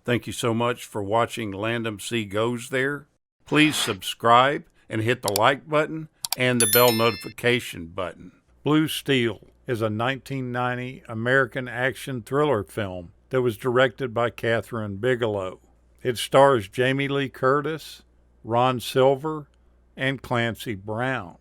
Thank you so much for watching Landumc Goes There. Please subscribe and hit the like button and the bell notification button. Blue Steel is a 1990 American action thriller film that was directed by Kathryn Bigelow. It stars Jamie Lee Curtis, Ron Silver, and Clancy Brown.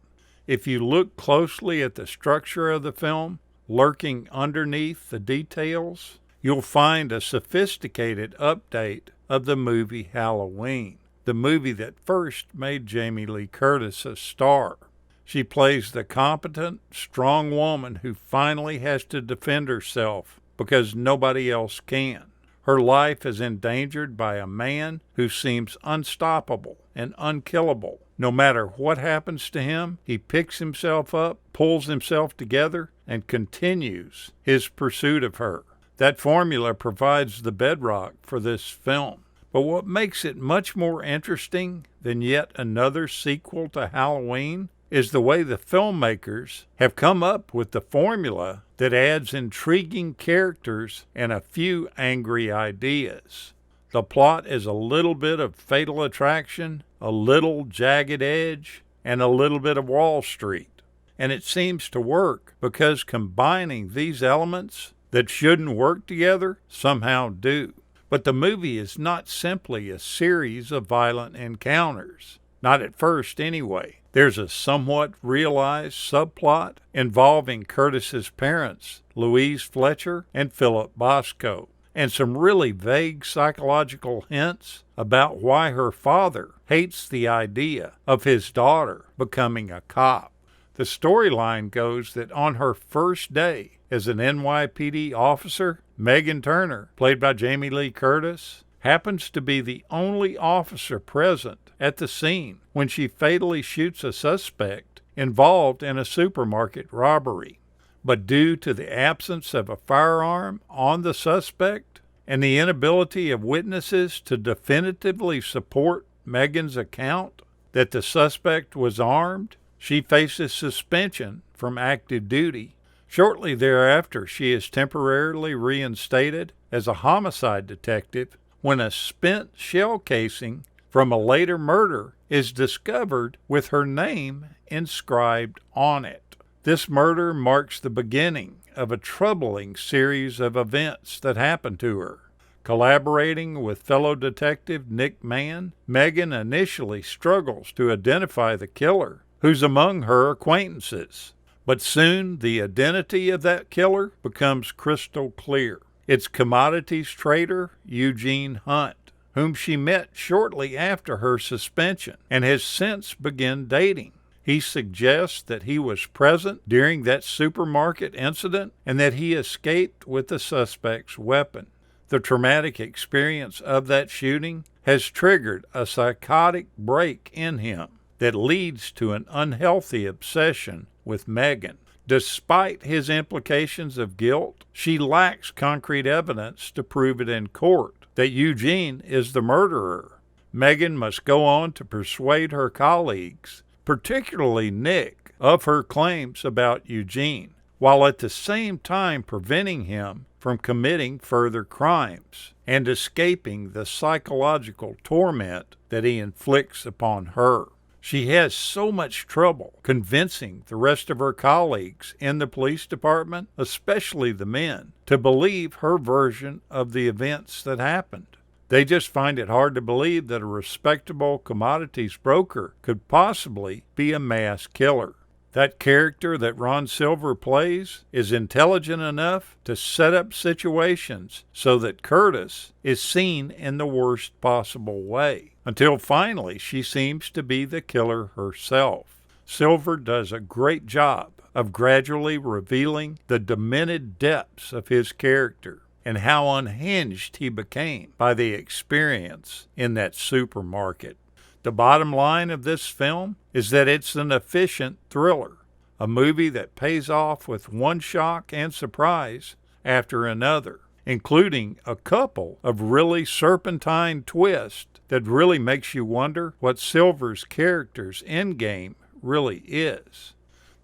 If you look closely at the structure of the film, lurking underneath the details, you'll find a sophisticated update of the movie Halloween, the movie that first made Jamie Lee Curtis a star. She plays the competent, strong woman who finally has to defend herself because nobody else can. Her life is endangered by a man who seems unstoppable and unkillable. No matter what happens to him, he picks himself up, pulls himself together, and continues his pursuit of her. That formula provides the bedrock for this film. But what makes it much more interesting than yet another sequel to Halloween is the way the filmmakers have come up with the formula that adds intriguing characters and a few angry ideas. The plot is a little bit of Fatal Attraction, a little Jagged Edge, and a little bit of Wall Street. And it seems to work because combining these elements that shouldn't work together somehow do. But the movie is not simply a series of violent encounters. Not at first, anyway. There's a somewhat realized subplot involving Curtis's parents, Louise Fletcher and Philip Bosco, and some really vague psychological hints about why her father hates the idea of his daughter becoming a cop. The storyline goes that on her first day as an NYPD officer, Megan Turner, played by Jamie Lee Curtis, happens to be the only officer present at the scene when she fatally shoots a suspect involved in a supermarket robbery. But due to the absence of a firearm on the suspect and the inability of witnesses to definitively support Megan's account that the suspect was armed, she faces suspension from active duty. Shortly thereafter, she is temporarily reinstated as a homicide detective when a spent shell casing from a later murder is discovered with her name inscribed on it. This murder marks the beginning of a troubling series of events that happen to her. Collaborating with fellow detective Nick Mann, Megan initially struggles to identify the killer, who's among her acquaintances. But soon the identity of that killer becomes crystal clear. It's commodities trader Eugene Hunt, whom she met shortly after her suspension and has since begun dating. He suggests that he was present during that supermarket incident and that he escaped with the suspect's weapon. The traumatic experience of that shooting has triggered a psychotic break in him that leads to an unhealthy obsession with Megan. Despite his implications of guilt, she lacks concrete evidence to prove it in court that Eugene is the murderer. Megan must go on to persuade her colleagues, particularly Nick, of her claims about Eugene, while at the same time preventing him from committing further crimes and escaping the psychological torment that he inflicts upon her. She has so much trouble convincing the rest of her colleagues in the police department, especially the men, to believe her version of the events that happened. They just find it hard to believe that a respectable commodities broker could possibly be a mass killer. That character that Ron Silver plays is intelligent enough to set up situations so that Curtis is seen in the worst possible way, until finally she seems to be the killer herself. Silver does a great job of gradually revealing the demented depths of his character and how unhinged he became by the experience in that supermarket. The bottom line of this film is that it's an efficient thriller, a movie that pays off with one shock and surprise after another, including a couple of really serpentine twists that really makes you wonder what Silver's character's endgame really is.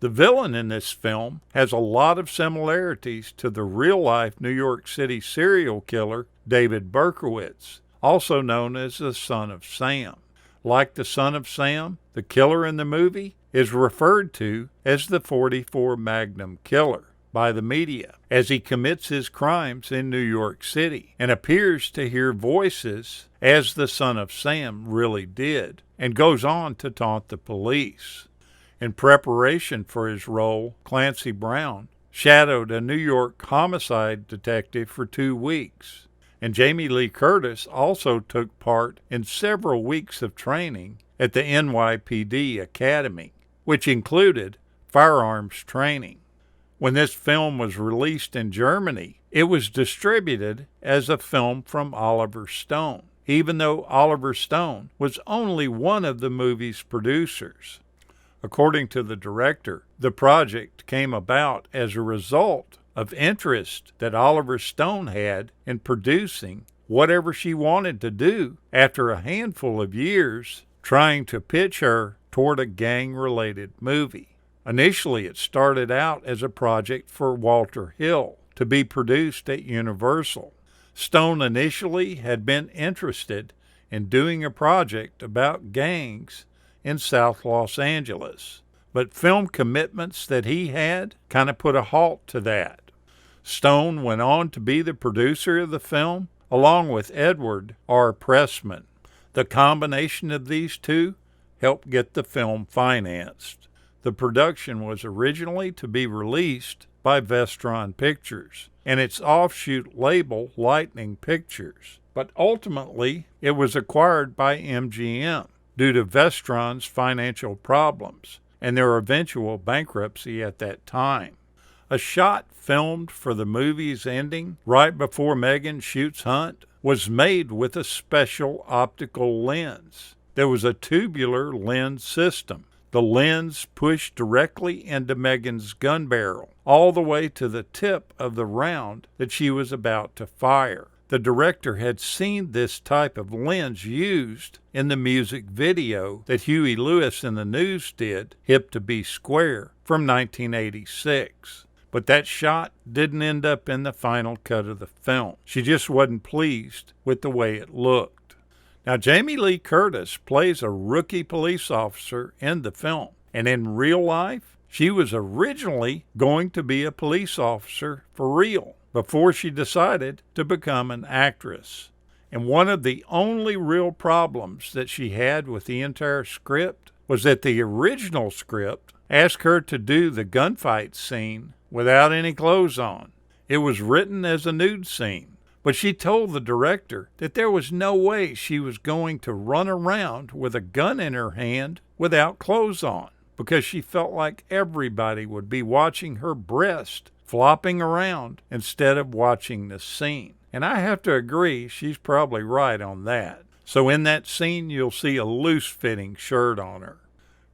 The villain in this film has a lot of similarities to the real-life New York City serial killer David Berkowitz, also known as the Son of Sam. Like the Son of Sam, the killer in the movie is referred to as the 44 Magnum Killer by the media, as he commits his crimes in New York City and appears to hear voices as the Son of Sam really did, and goes on to taunt the police. In preparation for his role, Clancy Brown shadowed a New York homicide detective for 2 weeks, and Jamie Lee Curtis also took part in several weeks of training at the NYPD Academy, which included firearms training. When this film was released in Germany, it was distributed as a film from Oliver Stone, even though Oliver Stone was only one of the movie's producers. According to the director, the project came about as a result of interest that Oliver Stone had in producing whatever she wanted to do after a handful of years trying to pitch her toward a gang-related movie. Initially, it started out as a project for Walter Hill to be produced at Universal. Stone initially had been interested in doing a project about gangs in South Los Angeles, but film commitments that he had kind of put a halt to that. Stone went on to be the producer of the film, along with Edward R. Pressman. The combination of these two helped get the film financed. The production was originally to be released by Vestron Pictures and its offshoot label Lightning Pictures, but ultimately it was acquired by MGM due to Vestron's financial problems and their eventual bankruptcy at that time. A shot filmed for the movie's ending right before Megan shoots Hunt was made with a special optical lens. There was a tubular lens system. The lens pushed directly into Megan's gun barrel, all the way to the tip of the round that she was about to fire. The director had seen this type of lens used in the music video that Huey Lewis and the News did, Hip to Be Square, from 1986. But that shot didn't end up in the final cut of the film. She just wasn't pleased with the way it looked. Now, Jamie Lee Curtis plays a rookie police officer in the film, and in real life, she was originally going to be a police officer for real before she decided to become an actress. And one of the only real problems that she had with the entire script was that the original script asked her to do the gunfight scene without any clothes on. It was written as a nude scene, but she told the director that there was no way she was going to run around with a gun in her hand without clothes on, because she felt like everybody would be watching her breast flopping around instead of watching the scene. And I have to agree, she's probably right on that. So in that scene, you'll see a loose-fitting shirt on her.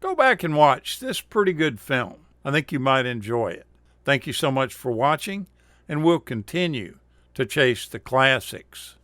Go back and watch this pretty good film. I think you might enjoy it. Thank you so much for watching, and we'll continue to chase the classics.